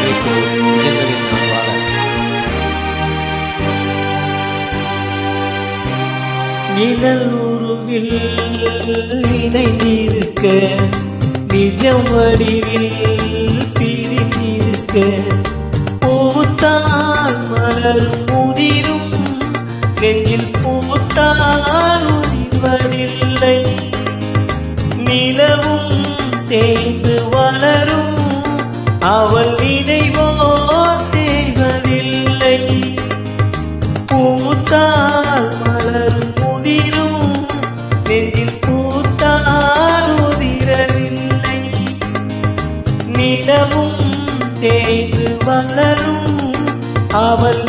அதேபோல் நிஜங்களில் நான் வாழ. நிழல் உருவில் இணைந்திருக்க, நிஜம் வடிவில் பிரிந்திருக்க, பூத்தால் மலரும் முதிரும், நெஞ்சில் பூத்தால் உதிர்வதில்லை. நிலவும் தேய்ந்து வளரும், அவள் நினைவோ தேய்வதில்லை. பூத்தால் மலரும் முதிரும், நெஞ்சில் பூத்தால் உதிரவில்லை. நிலவும் தேய்ந்து வளரும், அவள்